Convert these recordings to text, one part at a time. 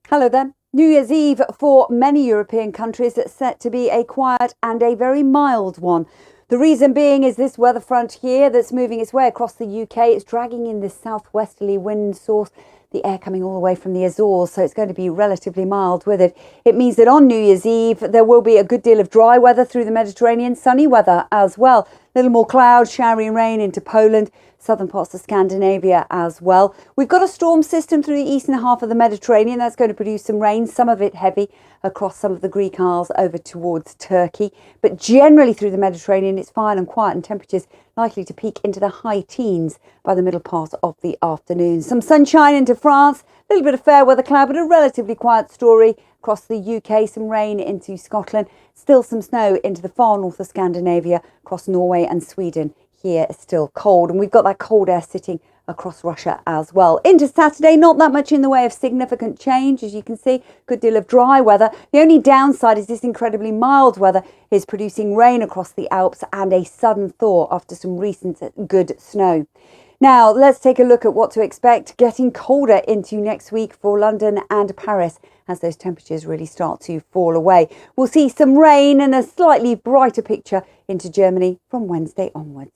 Hello there. New Year's Eve for many European countries is set to be a quiet and a very mild one. The reason being is this weather front here that's moving its way across the UK. It's dragging in this southwesterly wind source, the air coming all the way from the Azores, so it's going to be relatively mild with it. It means that on New Year's Eve there will be a good deal of dry weather through the Mediterranean, sunny weather as well. A little more clouds, showery rain into Poland, southern parts of Scandinavia as well. We've got a storm system through the eastern half of the Mediterranean that's going to produce some rain, some of it heavy across some of the Greek Isles over towards Turkey. But generally through the Mediterranean, it's fine and quiet, and temperatures likely to peak into the high teens by the middle part of the afternoon. Some sunshine into France, a little bit of fair weather cloud, but a relatively quiet story across the UK. Some rain into Scotland, still some snow into the far north of Scandinavia, across Norway and Sweden. Here is still cold, and we've got that cold air sitting across Russia as well. Into Saturday, not that much in the way of significant change. As you can see, good deal of dry weather. The only downside is this incredibly mild weather is producing rain across the Alps and a sudden thaw after some recent good snow. Now, let's take a look at what to expect getting colder into next week for London and Paris as those temperatures really start to fall away. We'll see some rain and a slightly brighter picture into Germany from Wednesday onwards.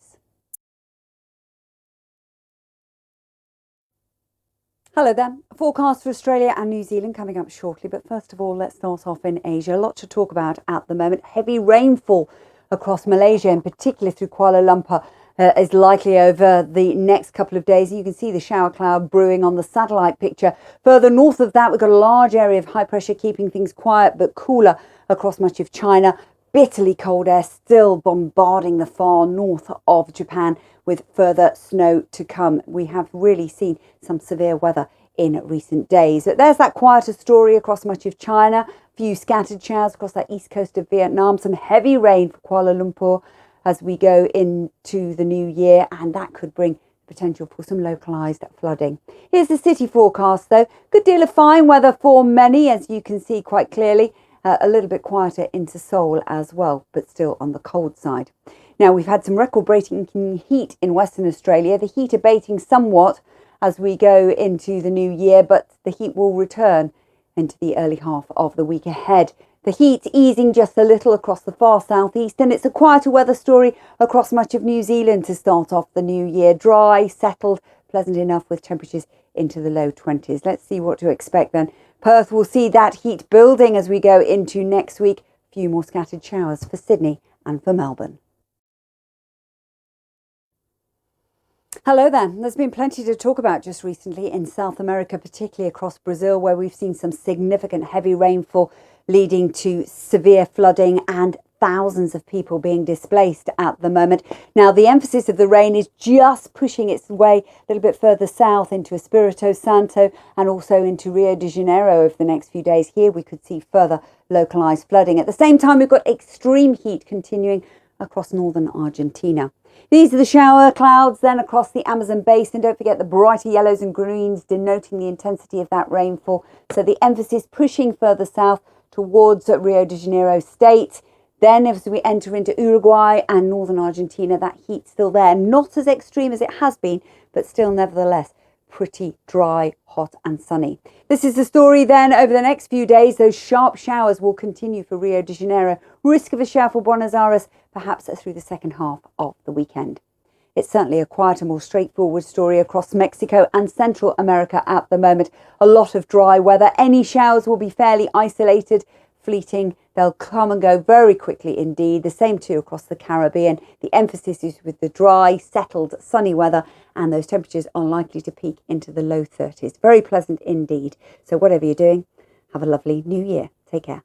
Hello there. Forecast for Australia and New Zealand coming up shortly. But first of all, let's start off in Asia. A lot to talk about at the moment. Heavy rainfall across Malaysia, in particular through Kuala Lumpur, is likely over the next couple of days. You can see the shower cloud brewing on the satellite picture. Further north of that, we've got a large area of high pressure keeping things quiet but cooler across much of China. Bitterly cold air still bombarding the far north of Japan with further snow to come. We have really seen some severe weather in recent days. But there's that quieter story across much of China. A few scattered showers across that east coast of Vietnam. Some heavy rain for Kuala Lumpur as we go into the new year, and that could bring potential for some localised flooding. Here's the city forecast though. Good deal of fine weather for many, as you can see quite clearly. A little bit quieter into Seoul as well, but still on the cold side. Now, we've had some record-breaking heat in Western Australia. The heat abating somewhat as we go into the new year, but the heat will return into the early half of the week ahead. The heat easing just a little across the far southeast, and it's a quieter weather story across much of New Zealand to start off the new year. Dry, settled, pleasant enough with temperatures into the low 20s. Let's see what to expect then. Perth will see that heat building as we go into next week. A few more scattered showers for Sydney and for Melbourne. Hello there. There's been plenty to talk about just recently in South America, particularly across Brazil, where we've seen some significant heavy rainfall leading to severe flooding and thousands of people being displaced at the moment. Now, the emphasis of the rain is just pushing its way a little bit further south into Espírito Santo and also into Rio de Janeiro over the next few days. Here we could see further localised flooding. At the same time, we've got extreme heat continuing across northern Argentina. These are the shower clouds then across the Amazon basin. Don't forget the brighter yellows and greens denoting the intensity of that rainfall. So the emphasis pushing further south towards Rio de Janeiro state. Then as we enter into Uruguay and northern Argentina, that heat's still there. Not as extreme as it has been, but still nevertheless pretty dry, hot and sunny. This is the story then over the next few days. Those sharp showers will continue for Rio de Janeiro. Risk of a shower for Buenos Aires, perhaps through the second half of the weekend. It's certainly a quieter, more straightforward story across Mexico and Central America at the moment. A lot of dry weather. Any showers will be fairly isolated, fleeting. They'll come and go very quickly indeed. The same too across the Caribbean. The emphasis is with the dry, settled, sunny weather, and those temperatures are likely to peak into the low 30s. Very pleasant indeed. So whatever you're doing, have a lovely new year. Take care.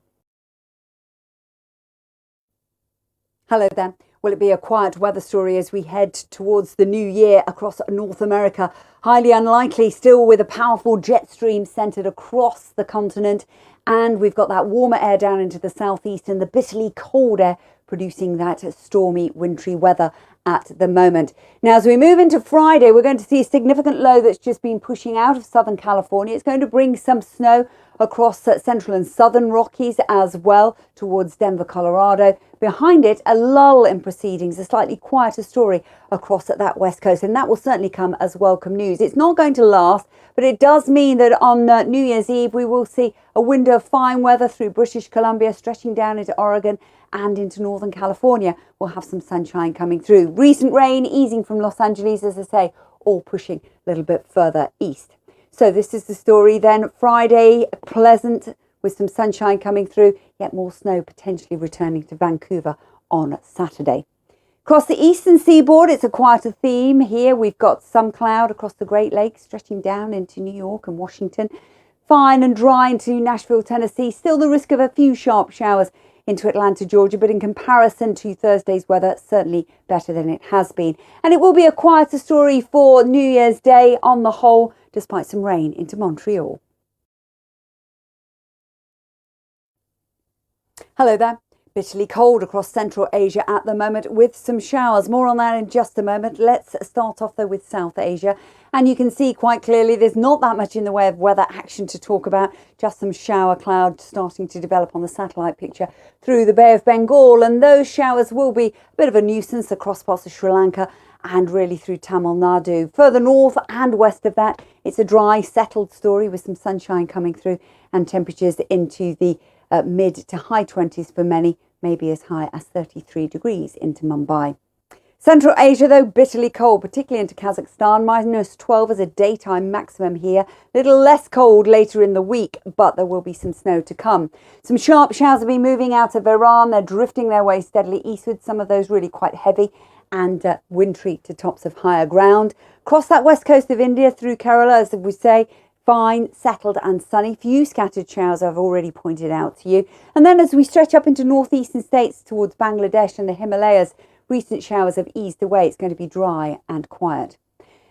Hello there. Will it be a quiet weather story as we head towards the new year across North America? Highly unlikely, still with a powerful jet stream centred across the continent. And we've got that warmer air down into the southeast and the bitterly cold air producing that stormy, wintry weather at the moment. Now, as we move into Friday, we're going to see a significant low that's just been pushing out of Southern California. It's going to bring some snow across central and southern Rockies as well towards Denver, Colorado. Behind it, a lull in proceedings, a slightly quieter story across at that west coast, and that will certainly come as welcome news. It's not going to last, but it does mean that on New Year's Eve we will see a window of fine weather through British Columbia, stretching down into Oregon and into Northern California. We'll have some sunshine coming through. Recent rain easing from Los Angeles, as I say, all pushing a little bit further east. So this is the story then. Friday, pleasant with some sunshine coming through, yet more snow potentially returning to Vancouver on Saturday. Across the eastern seaboard, it's a quieter theme. Here we've got some cloud across the Great Lakes, stretching down into New York and Washington. Fine and dry into Nashville, Tennessee. Still the risk of a few sharp showers into Atlanta, Georgia, but in comparison to Thursday's weather, certainly better than it has been. And it will be a quieter story for New Year's Day on the whole, despite some rain into Montreal. Hello there. Bitterly cold across Central Asia at the moment with some showers. More on that in just a moment. Let's start off though with South Asia. And you can see quite clearly there's not that much in the way of weather action to talk about. Just some shower clouds starting to develop on the satellite picture through the Bay of Bengal. And those showers will be a bit of a nuisance across parts of Sri Lanka and really through Tamil Nadu. Further north and west of that, it's a dry, settled story with some sunshine coming through and temperatures into the mid to high 20s for many, maybe as high as 33 degrees into Mumbai. Central Asia, though, bitterly cold, particularly into Kazakhstan. Minus 12 as a daytime maximum here. A little less cold later in the week, but there will be some snow to come. Some sharp showers have been moving out of Iran. They're drifting their way steadily eastward. Some of those really quite heavy and wintry to tops of higher ground. Across that west coast of India through Kerala, as we say, fine, settled and sunny. Few scattered showers I've already pointed out to you. And then as we stretch up into northeastern states towards Bangladesh and the Himalayas, recent showers have eased away. It's going to be dry and quiet.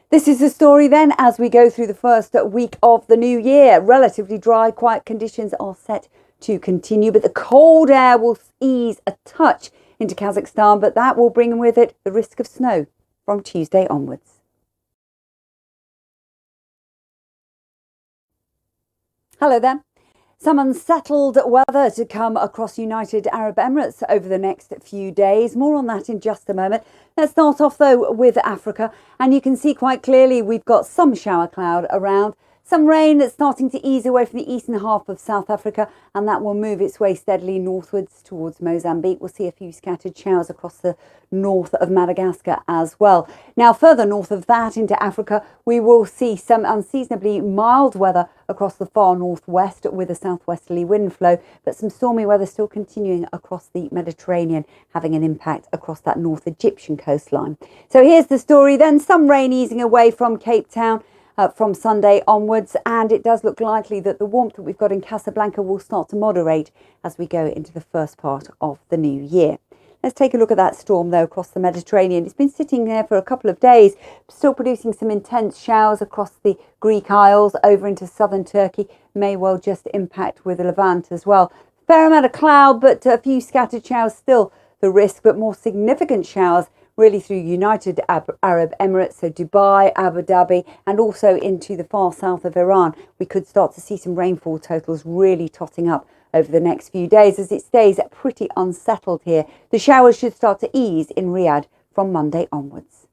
This is the story then as we go through the first week of the new year. Relatively dry, quiet conditions are set to continue, but the cold air will ease a touch into Kazakhstan, but that will bring with it the risk of snow from Tuesday onwards. Hello there. Some unsettled weather to come across United Arab Emirates over the next few days. More on that in just a moment. Let's start off though with Africa. And you can see quite clearly we've got some shower cloud around. Some rain that's starting to ease away from the eastern half of South Africa, and that will move its way steadily northwards towards Mozambique. We'll see a few scattered showers across the north of Madagascar as well. Now, further north of that into Africa, we will see some unseasonably mild weather across the far northwest with a southwesterly wind flow, but some stormy weather still continuing across the Mediterranean, having an impact across that North Egyptian coastline. So here's the story then. Some rain easing away from Cape Town from Sunday onwards, and it does look likely that the warmth that we've got in Casablanca will start to moderate as we go into the first part of the new year. Let's take a look at that storm though across the Mediterranean. It's been sitting there for a couple of days, still producing some intense showers across the Greek Isles over into southern Turkey. May well just impact with the Levant as well. Fair amount of cloud, but a few scattered showers still the risk, but more significant showers really through United Arab Emirates, so Dubai, Abu Dhabi, and also into the far south of Iran. We could start to see some rainfall totals really totting up over the next few days as it stays pretty unsettled here. The showers should start to ease in Riyadh from Monday onwards.